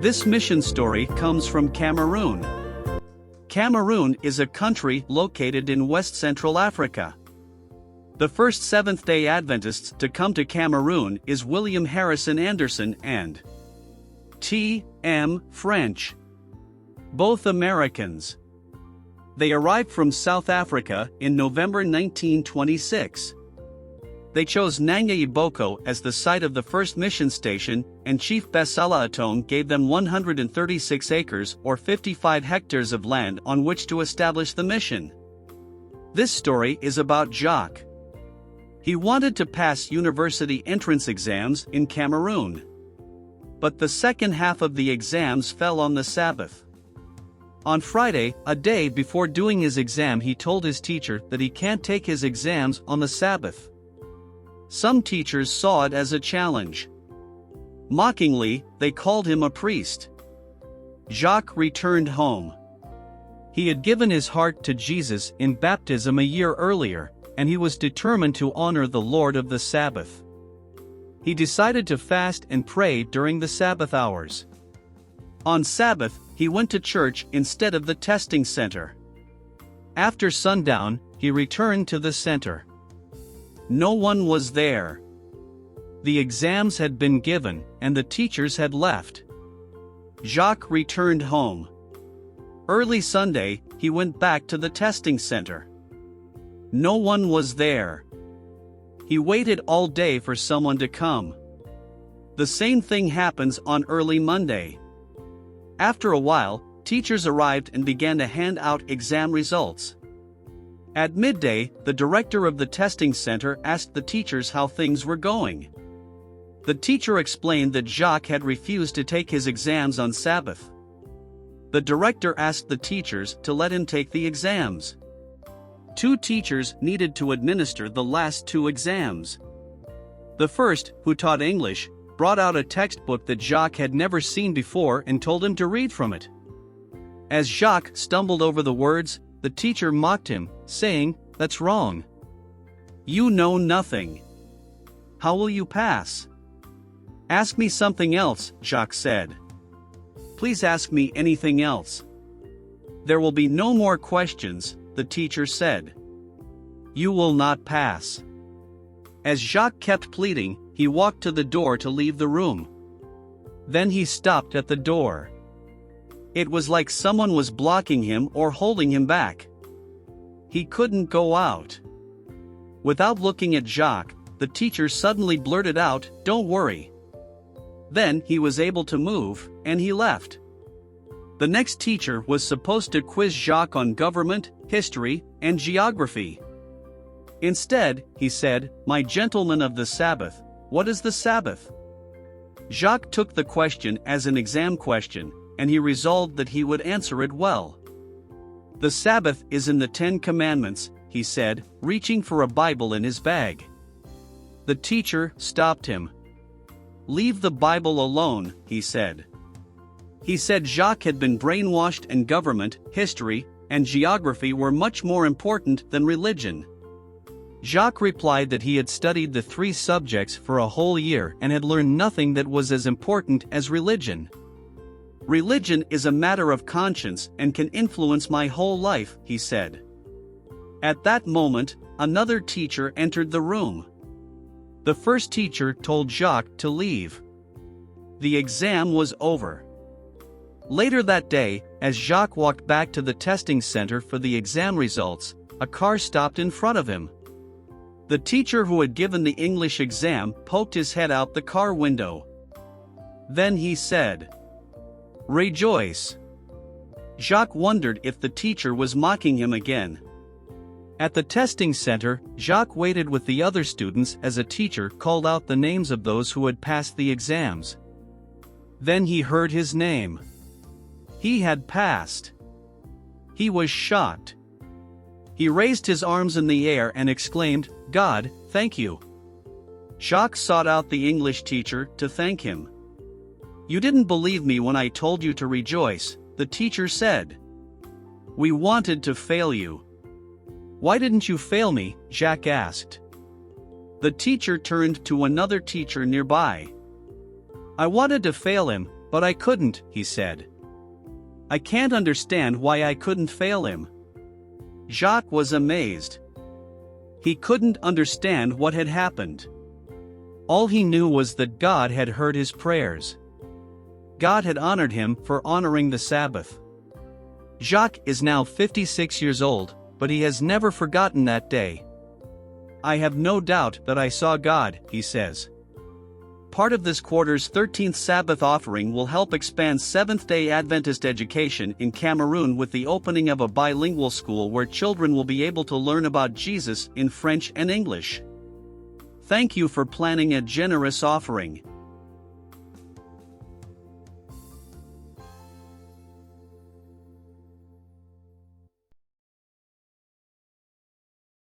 This mission story comes from Cameroon. Cameroon is a country located in West Central Africa. The first Seventh-day Adventists to come to Cameroon is William Harrison Anderson and T.M. French, both Americans. They arrived from South Africa in November 1926. They chose Nanga Eboko as the site of the first mission station, and Chief Bessala Etong gave them 136 acres or 55 hectares of land on which to establish the mission. This story is about Jacques. He wanted to pass university entrance exams in Cameroon. But the second half of the exams fell on the Sabbath. On Friday, a day before doing his exam, he told his teacher that he can't take his exams on the Sabbath. Some teachers saw it as a challenge. Mockingly, they called him a priest. Jacques returned home. He had given his heart to Jesus in baptism a year earlier, and he was determined to honor the Lord of the Sabbath. He decided to fast and pray during the Sabbath hours. On Sabbath, he went to church instead of the testing center. After sundown, he returned to the center. No one was there. The exams had been given, and the teachers had left. Jacques returned home. Early Sunday, he went back to the testing center. No one was there. He waited all day for someone to come. The same thing happens on early Monday. After a while, teachers arrived and began to hand out exam results. At midday, the director of the testing center asked the teachers how things were going. The teacher explained that Jacques had refused to take his exams on Sabbath. The director asked the teachers to let him take the exams. 2 teachers needed to administer the last 2 exams. The first, who taught English, brought out a textbook that Jacques had never seen before and told him to read from it. As Jacques stumbled over the words, the teacher mocked him, saying, "That's wrong. You know nothing. How will you pass?" "Ask me something else," Jacques said. "Please ask me anything else." "There will be no more questions," the teacher said. "You will not pass." As Jacques kept pleading, he walked to the door to leave the room. Then he stopped at the door. It was like someone was blocking him or holding him back. He couldn't go out. Without looking at Jacques, the teacher suddenly blurted out, "Don't worry." Then he was able to move, and he left. The next teacher was supposed to quiz Jacques on government, history, and geography. Instead, he said, "My gentleman of the Sabbath, what is the Sabbath?" Jacques took the question as an exam question, and he resolved that he would answer it well. "The Sabbath is in the 10 Commandments," he said, reaching for a Bible in his bag. The teacher stopped him. "Leave the Bible alone," he said. He said Jacques had been brainwashed and government, history, and geography were much more important than religion. Jacques replied that he had studied the 3 subjects for a whole year and had learned nothing that was as important as religion. "Religion is a matter of conscience and can influence my whole life," he said. At that moment, another teacher entered the room. The first teacher told Jacques to leave. The exam was over. Later that day, as Jacques walked back to the testing center for the exam results, a car stopped in front of him. The teacher who had given the English exam poked his head out the car window. Then he said, "Rejoice." Jacques wondered if the teacher was mocking him again. At the testing center, Jacques waited with the other students as a teacher called out the names of those who had passed the exams. Then he heard his name. He had passed. He was shocked. He raised his arms in the air and exclaimed, "God, thank you." Jacques sought out the English teacher to thank him. "You didn't believe me when I told you to rejoice," the teacher said. "We wanted to fail you." "Why didn't you fail me?" Jacques asked. The teacher turned to another teacher nearby. "I wanted to fail him, But I couldn't, he said. I can't understand why I couldn't fail him. Jacques was amazed. He couldn't understand what had happened. All he knew was that God had heard his prayers. God had honored him for honoring the Sabbath. Jacques is now 56 years old, but he has never forgotten that day. I have no doubt that I saw God, he says. Part of this quarter's 13th Sabbath offering will help expand Seventh-day Adventist education in Cameroon with the opening of a bilingual school where children will be able to learn about Jesus in French and English. Thank you for planning a generous offering.